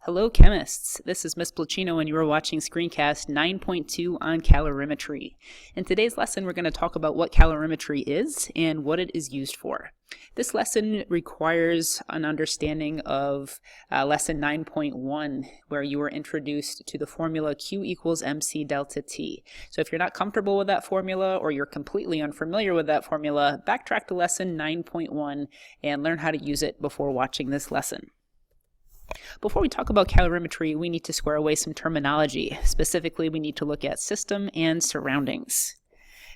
Hello chemists, this is Miss Placino and you are watching Screencast 9.2 on calorimetry. In today's lesson we're going to talk about what calorimetry is and what it is used for. This lesson requires an understanding of lesson 9.1 where you were introduced to the formula Q equals MC delta T. So if you're not comfortable with that formula or you're completely unfamiliar with that formula, backtrack to lesson 9.1 and learn how to use it before watching this lesson. Before we talk about calorimetry, we need to square away some terminology. Specifically, we need to look at system and surroundings.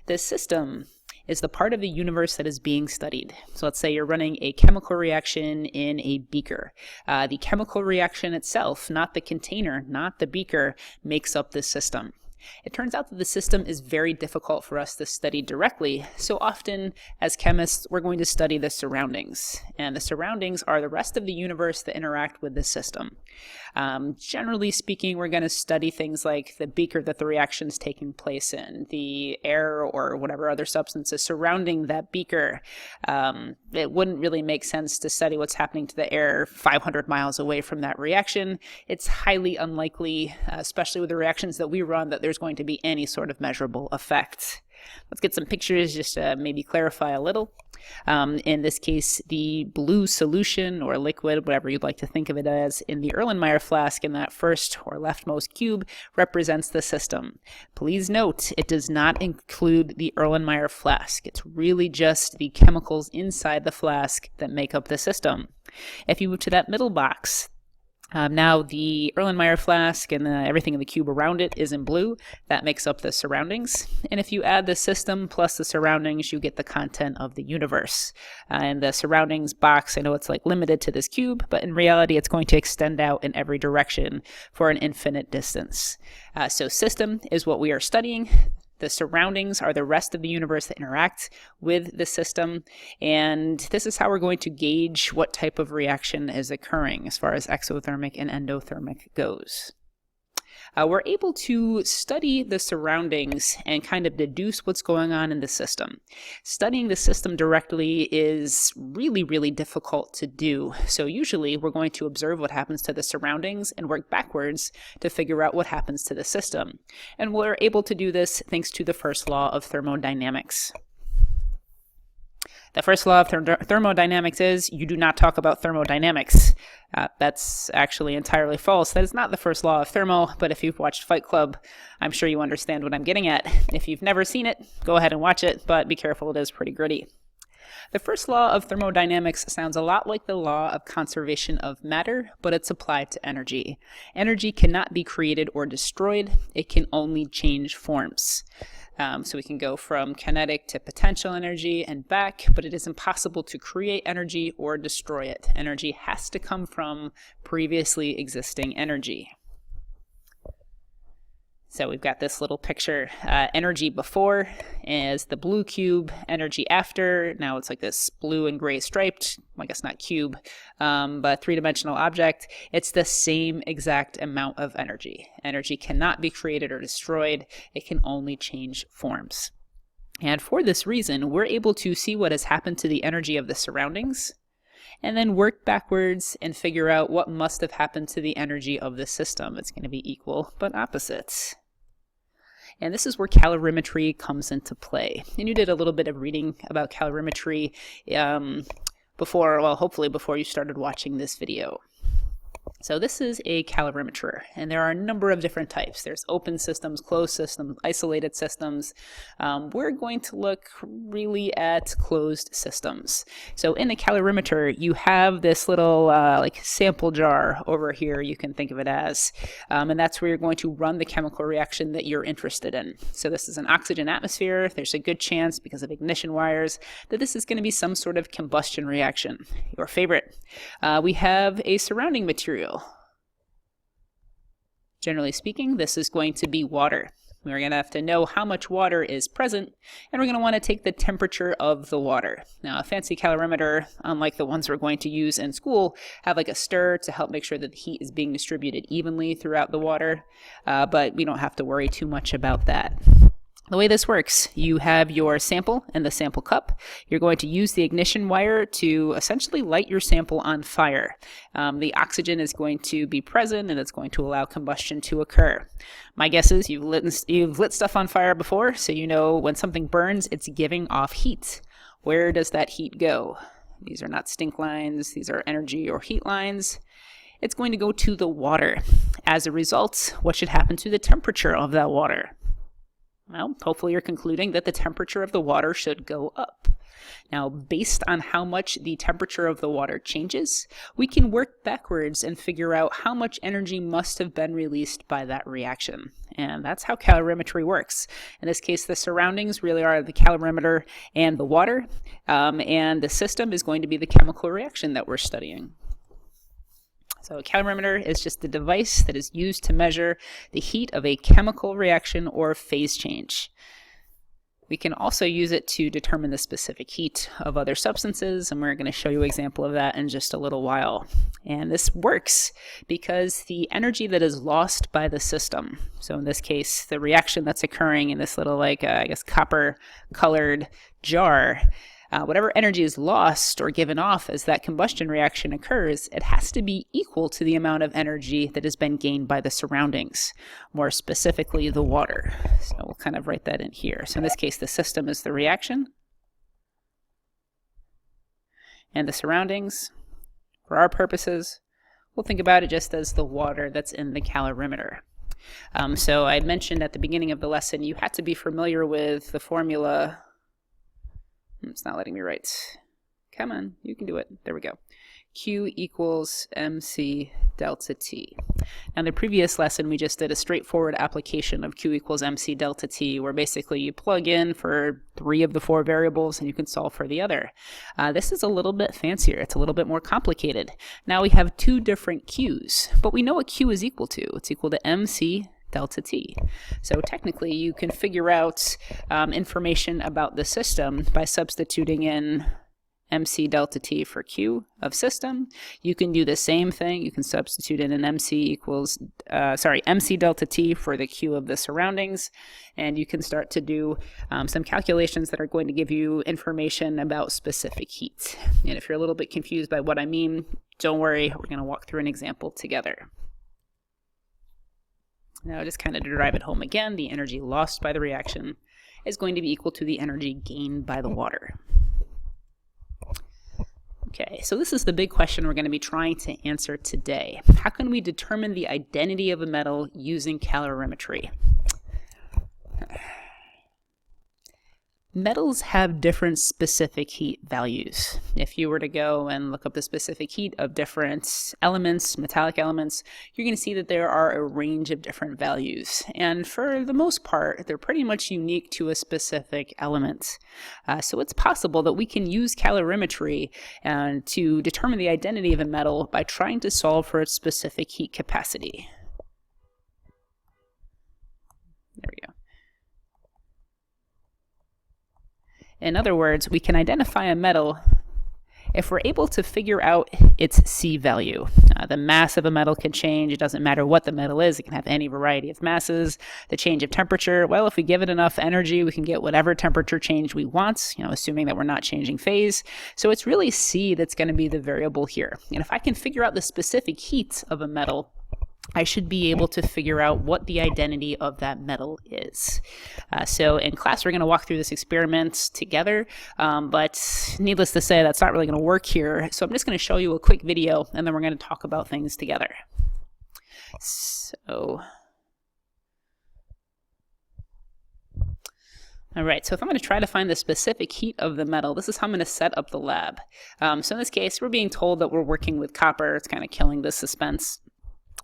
The system is the part of the universe that is being studied. So let's say you're running a chemical reaction in a beaker. The chemical reaction itself, not the container, not the beaker, makes up this system. It turns out that the system is very difficult for us to study directly, so often as chemists we're going to study the surroundings. And the surroundings are the rest of the universe that interact with the system. Generally speaking, we're going to study things like the beaker that the reaction is taking place in, the air or whatever other substances surrounding that beaker. It wouldn't really make sense to study what's happening to the air 500 miles away from that reaction. It's highly unlikely, especially with the reactions that we run, that there's going to be any sort of measurable effect. Let's get some pictures just to maybe clarify a little. In this case, the blue solution or liquid, whatever you'd like to think of it as, in the Erlenmeyer flask in that first or leftmost cube represents the system. Please note, it does not include the Erlenmeyer flask. It's really just the chemicals inside the flask that make up the system. If you move to that middle box, now the Erlenmeyer flask and everything in the cube around it is in blue. That makes up the surroundings. And if you add the system plus the surroundings, you get the content of the universe. And the surroundings box, I know it's like limited to this cube, but in reality it's going to extend out in every direction for an infinite distance. So system is what we are studying. The surroundings are the rest of the universe that interact with the system, and this is how we're going to gauge what type of reaction is occurring as far as exothermic and endothermic goes. We're able to study the surroundings and kind of deduce what's going on in the system. Studying the system directly is really difficult to do. So usually we're going to observe what happens to the surroundings and work backwards to figure out what happens to the system. And we're able to do this thanks to the first law of thermodynamics. The first law of thermodynamics is you do not talk about thermodynamics. That's actually entirely false. That is not the first law of thermo, but if you've watched Fight Club, I'm sure you understand what I'm getting at. If you've never seen it, go ahead and watch it, but be careful, it is pretty gritty. The first law of thermodynamics sounds a lot like the law of conservation of matter, but it's applied to energy. Energy cannot be created or destroyed. It can only change forms. So we can go from kinetic to potential energy and back, but it is impossible to create energy or destroy it. Energy has to come from previously existing energy. So we've got this little picture, energy before is the blue cube, energy after. Now it's like this blue and gray striped, I guess not cube, but three-dimensional object. It's the same exact amount of energy. Energy cannot be created or destroyed. It can only change forms. And for this reason, we're able to see what has happened to the energy of the surroundings and then work backwards and figure out what must have happened to the energy of the system. It's going to be equal but opposite. And this is where calorimetry comes into play. And you did a little bit of reading about calorimetry hopefully before you started watching this video. So this is a calorimeter, and there are a number of different types. There's open systems, closed systems, isolated systems. We're going to look really at closed systems. So in the calorimeter, you have this little like sample jar over here, you can think of it as, and that's where you're going to run the chemical reaction that you're interested in. So this is an oxygen atmosphere. There's a good chance, because of ignition wires, that this is going to be some sort of combustion reaction. Your favorite. We have a surrounding material. Generally speaking, this is going to be water. We're going to have to know how much water is present, and we're going to want to take the temperature of the water. Now, a fancy calorimeter, unlike the ones we're going to use in school, have like a stir to help make sure that the heat is being distributed evenly throughout the water, but we don't have to worry too much about that. The way this works, you have your sample in the sample cup. You're going to use the ignition wire to essentially light your sample on fire. The oxygen is going to be present and it's going to allow combustion to occur. My guess is you've lit stuff on fire before, so you know when something burns, it's giving off heat. Where does that heat go? These are not stink lines, these are energy or heat lines. It's going to go to the water. As a result, what should happen to the temperature of that water? Well, hopefully you're concluding that the temperature of the water should go up. Now, based on how much the temperature of the water changes, we can work backwards and figure out how much energy must have been released by that reaction. And that's how calorimetry works. In this case, the surroundings really are the calorimeter and the water, and the system is going to be the chemical reaction that we're studying. So a calorimeter is just the device that is used to measure the heat of a chemical reaction or phase change. We can also use it to determine the specific heat of other substances, and we're going to show you an example of that in just a little while. And this works because the energy that is lost by the system, so in this case, the reaction that's occurring in this little, copper-colored jar, whatever energy is lost or given off as that combustion reaction occurs, it has to be equal to the amount of energy that has been gained by the surroundings, more specifically the water. So we'll kind of write that in here. So in this case, the system is the reaction, and the surroundings, for our purposes, we'll think about it just as the water that's in the calorimeter. So I mentioned at the beginning of the lesson, you had to be familiar with the formula. It's not letting me write. Come on, you can do it. There we go. Q equals mc delta T. Now in the previous lesson, we just did a straightforward application of Q equals mc delta T, where basically you plug in for 3 of the 4 variables and you can solve for the other. This is a little bit fancier. It's a little bit more complicated. Now we have 2 different Qs, but we know what Q is equal to. It's equal to mc delta T. So technically you can figure out information about the system by substituting in mc delta T for Q of system. You can do the same thing. You can substitute in an mc delta T for the Q of the surroundings, and you can start to do some calculations that are going to give you information about specific heat. And if you're a little bit confused by what I mean, don't worry, we're going to walk through an example together. Now, just kind of to drive it home again, the energy lost by the reaction is going to be equal to the energy gained by the water. Okay, so this is the big question we're going to be trying to answer today. How can we determine the identity of a metal using calorimetry? Metals have different specific heat values. If you were to go and look up the specific heat of different elements, metallic elements, you're going to see that there are a range of different values. And for the most part, they're pretty much unique to a specific element. So it's possible that we can use calorimetry to determine the identity of a metal by trying to solve for its specific heat capacity. There we go. In other words, we can identify a metal if we're able to figure out its C value. The mass of a metal can change. It doesn't matter what the metal is. It can have any variety of masses. The change of temperature, well, if we give it enough energy, we can get whatever temperature change we want, assuming that we're not changing phase. So it's really C that's going to be the variable here. And if I can figure out the specific heat of a metal, I should be able to figure out what the identity of that metal is. So in class, we're going to walk through this experiment together, but needless to say, that's not really going to work here. So I'm just going to show you a quick video, and then we're going to talk about things together. So, all right, so if I'm going to try to find the specific heat of the metal, this is how I'm going to set up the lab. So in this case, we're being told that we're working with copper. It's kind of killing the suspense.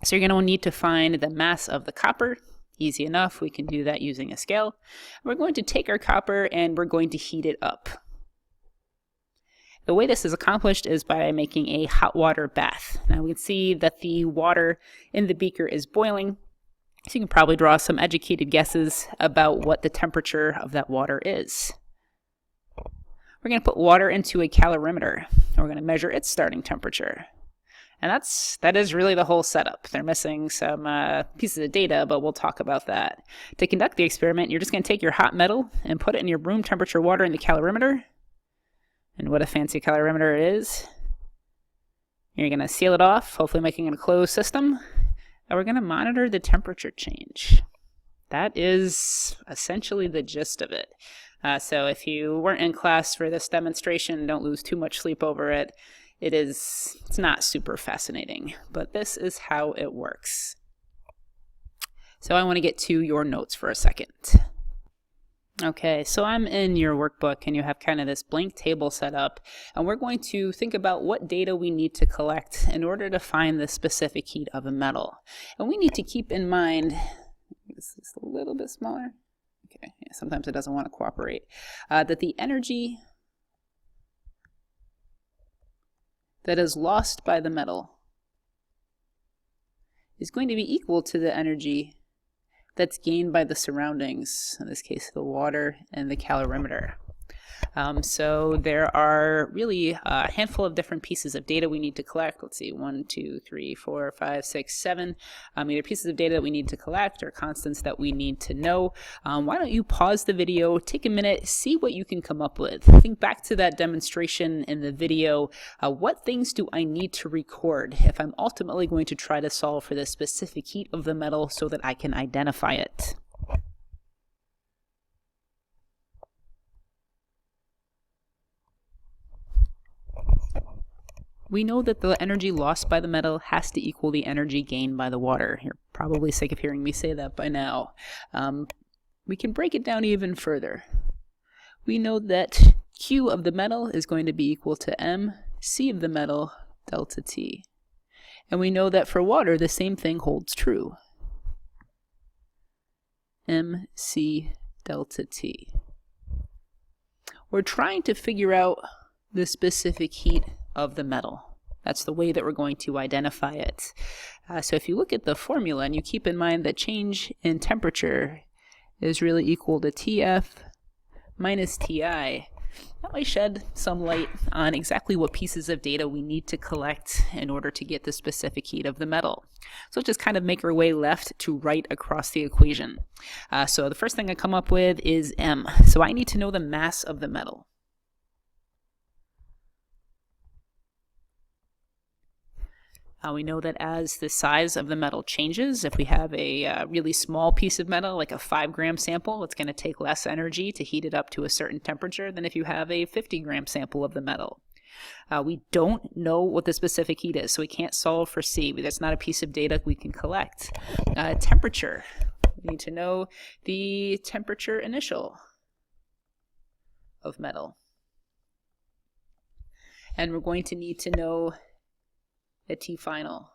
So you're going to need to find the mass of the copper. Easy enough, we can do that using a scale. We're going to take our copper and we're going to heat it up. The way this is accomplished is by making a hot water bath. Now we can see that the water in the beaker is boiling, so you can probably draw some educated guesses about what the temperature of that water is. We're going to put water into a calorimeter, and we're going to measure its starting temperature. And that is really the whole setup. They're missing some pieces of data, but we'll talk about that. To conduct the experiment, you're just going to take your hot metal and put it in your room temperature water in the calorimeter. And what a fancy calorimeter it is. You're going to seal it off, hopefully making it a closed system. And we're going to monitor the temperature change. That is essentially the gist of it. So if you weren't in class for this demonstration, don't lose too much sleep over it. It's not super fascinating, but this is how it works. So I want to get to your notes for a second. Okay, so I'm in your workbook and you have kind of this blank table set up, and we're going to think about what data we need to collect in order to find the specific heat of a metal. And we need to keep in mind, this is a little bit smaller. Okay, yeah, sometimes it doesn't want to cooperate. That the energy that is lost by the metal is going to be equal to the energy that's gained by the surroundings, in this case the water and the calorimeter. So there are really a handful of different pieces of data we need to collect. Let's see, 1, 2, 3, 4, 5, 6, 7. Either pieces of data that we need to collect or constants that we need to know. Why don't you pause the video, take a minute, see what you can come up with. Think back to that demonstration in the video. What things do I need to record if I'm ultimately going to try to solve for the specific heat of the metal so that I can identify it? We know that the energy lost by the metal has to equal the energy gained by the water. You're probably sick of hearing me say that by now. We can break it down even further. We know that Q of the metal is going to be equal to MC of the metal delta T. And we know that for water, the same thing holds true. MC delta T. We're trying to figure out the specific heat of the metal. That's the way that we're going to identify it. So if you look at the formula and you keep in mind that change in temperature is really equal to TF minus TI, that might shed some light on exactly what pieces of data we need to collect in order to get the specific heat of the metal. So let's just kind of make our way left to right across the equation. So the first thing I come up with is M. So I need to know the mass of the metal. We know that as the size of the metal changes, if we have a really small piece of metal, like a 5-gram sample, it's going to take less energy to heat it up to a certain temperature than if you have a 50-gram sample of the metal. We don't know what the specific heat is, so we can't solve for C. That's not a piece of data we can collect. Temperature. We need to know the temperature initial of metal. And we're going to need to know the T final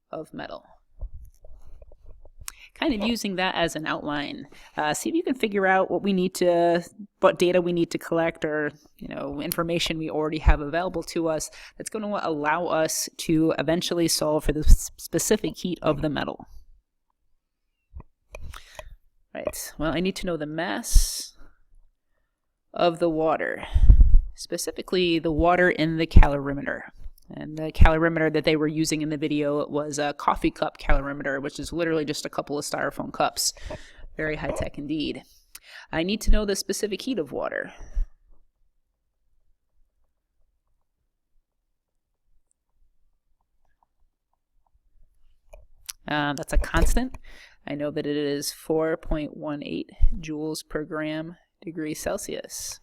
of metal. Kind of using that as an outline. See if you can figure out what data we need to collect, or information we already have available to us that's going to allow us to eventually solve for the specific heat of the metal. Right. Well, I need to know the mass of the water. Specifically the water in the calorimeter. And the calorimeter that they were using in the video was a coffee cup calorimeter, which is literally just a couple of styrofoam cups. Very high tech indeed. I need to know the specific heat of water. That's a constant. I know that it is 4.18 joules per gram degree Celsius.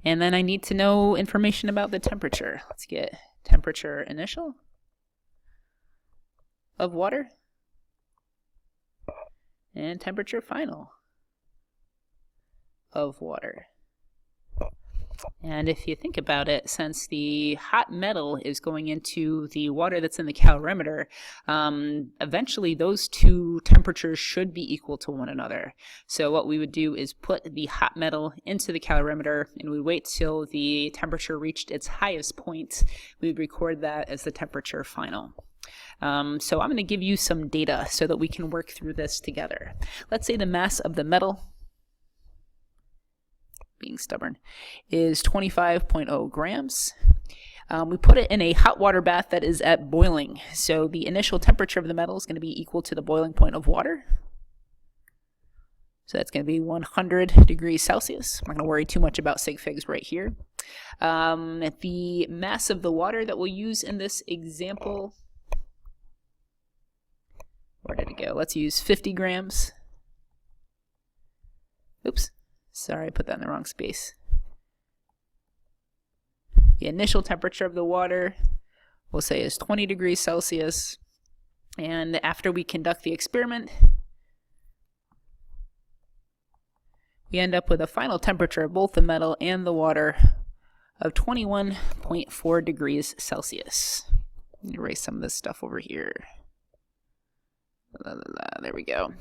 And then I need to know information about the temperature. Let's get temperature initial of water and temperature final of water. And if you think about it, since the hot metal is going into the water that's in the calorimeter, eventually those two temperatures should be equal to one another. So what we would do is put the hot metal into the calorimeter, and we wait till the temperature reached its highest point. We would record that as the temperature final. So I'm going to give you some data so that we can work through this together. Let's say the mass of the metal, being stubborn, is 25.0 grams. We put it in a hot water bath that is at boiling. So the initial temperature of the metal is going to be equal to the boiling point of water. So that's going to be 100 degrees Celsius. I'm not going to worry too much about sig figs right here. The mass of the water that we'll use in this example, where did it go? Let's use 50 grams. Oops, sorry, I put that in the wrong space. The initial temperature of the water, we'll say, is 20 degrees Celsius. And after we conduct the experiment, we end up with a final temperature of both the metal and the water of 21.4 degrees Celsius. Let me erase some of this stuff over here. There we go.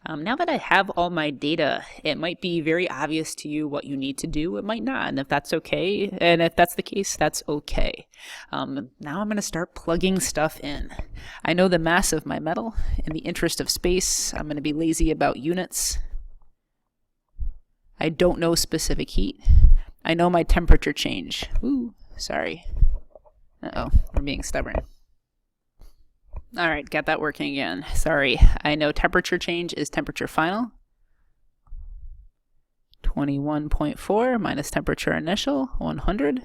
Now that I have all my data, it might be very obvious to you what you need to do. It might not, and if that's okay, and if that's the case, that's okay. Now I'm going to start plugging stuff in. I know the mass of my metal. In the interest of space, I'm going to be lazy about units. I don't know specific heat. I know my temperature change. Ooh, sorry. Uh-oh, we're being stubborn. All right, got that working again. Sorry. I know temperature change is temperature final. 21.4 minus temperature initial, 100.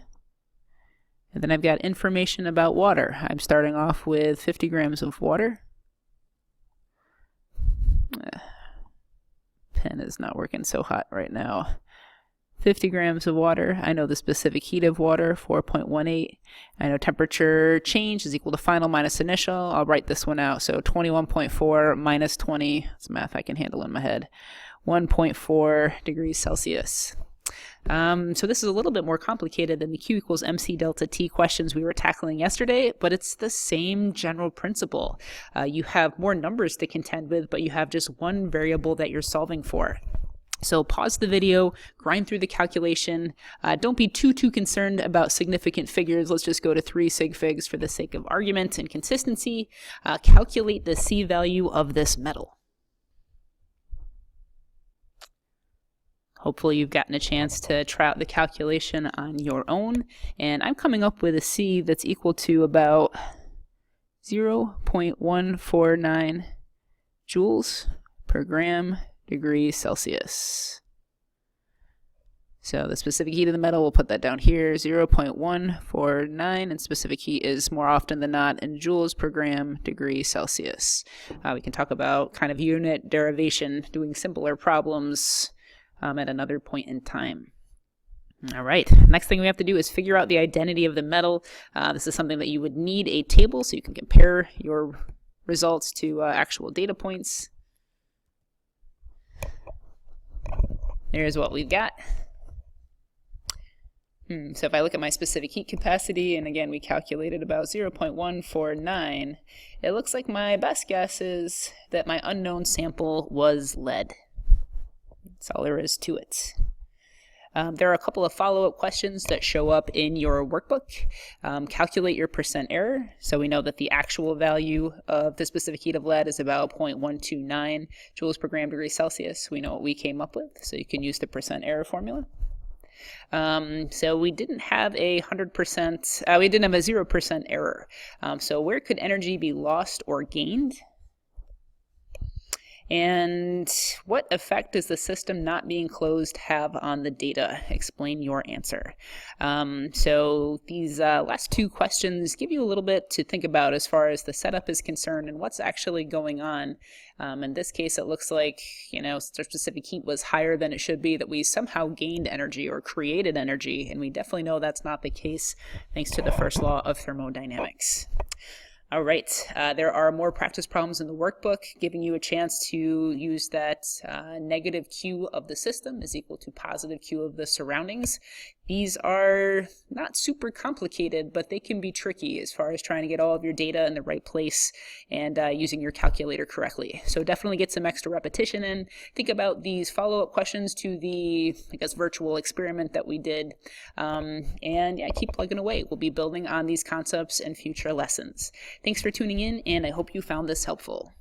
And then I've got information about water. I'm starting off with 50 grams of water. Pen is not working so hot right now. 50 grams of water. I know the specific heat of water, 4.18. I know temperature change is equal to final minus initial. I'll write this one out. So 21.4 minus 20, that's math I can handle in my head, 1.4 degrees Celsius. So this is a little bit more complicated than the Q equals MC delta T questions we were tackling yesterday, but it's the same general principle. You have more numbers to contend with, but you have just one variable that you're solving for. So pause the video, grind through the calculation. Don't be too concerned about significant figures. Let's just go to 3 sig figs for the sake of argument and consistency. Calculate the C value of this metal. Hopefully you've gotten a chance to try out the calculation on your own. And I'm coming up with a C that's equal to about 0.149 joules per gram degrees Celsius. So the specific heat of the metal, we'll put that down here, 0.149, and specific heat is more often than not in joules per gram degrees Celsius. We can talk about kind of unit derivation, doing simpler problems at another point in time. All right, next thing we have to do is figure out the identity of the metal. This is something that you would need a table so you can compare your results to actual data points. Here's what we've got. So if I look at my specific heat capacity, and again we calculated about 0.149, it looks like my best guess is that my unknown sample was lead. That's all there is to it. There are a couple of follow-up questions that show up in your workbook. Calculate your percent error. So we know that the actual value of the specific heat of lead is about 0.129 joules per gram degree Celsius. We know what we came up with, so you can use the percent error formula. So we didn't have a 100%, we didn't have a 0% error. So where could energy be lost or gained? And what effect does the system not being closed have on the data? Explain your answer. So these last 2 questions give you a little bit to think about as far as the setup is concerned and what's actually going on. In this case, it looks like, specific heat was higher than it should be, that we somehow gained energy or created energy, and we definitely know that's not the case thanks to the first law of thermodynamics. All right, there are more practice problems in the workbook giving you a chance to use that negative Q of the system is equal to positive Q of the surroundings. These are not super complicated, but they can be tricky as far as trying to get all of your data in the right place and using your calculator correctly. So definitely get some extra repetition in. Think about these follow-up questions to the, virtual experiment that we did. And yeah, keep plugging away. We'll be building on these concepts in future lessons. Thanks for tuning in, and I hope you found this helpful.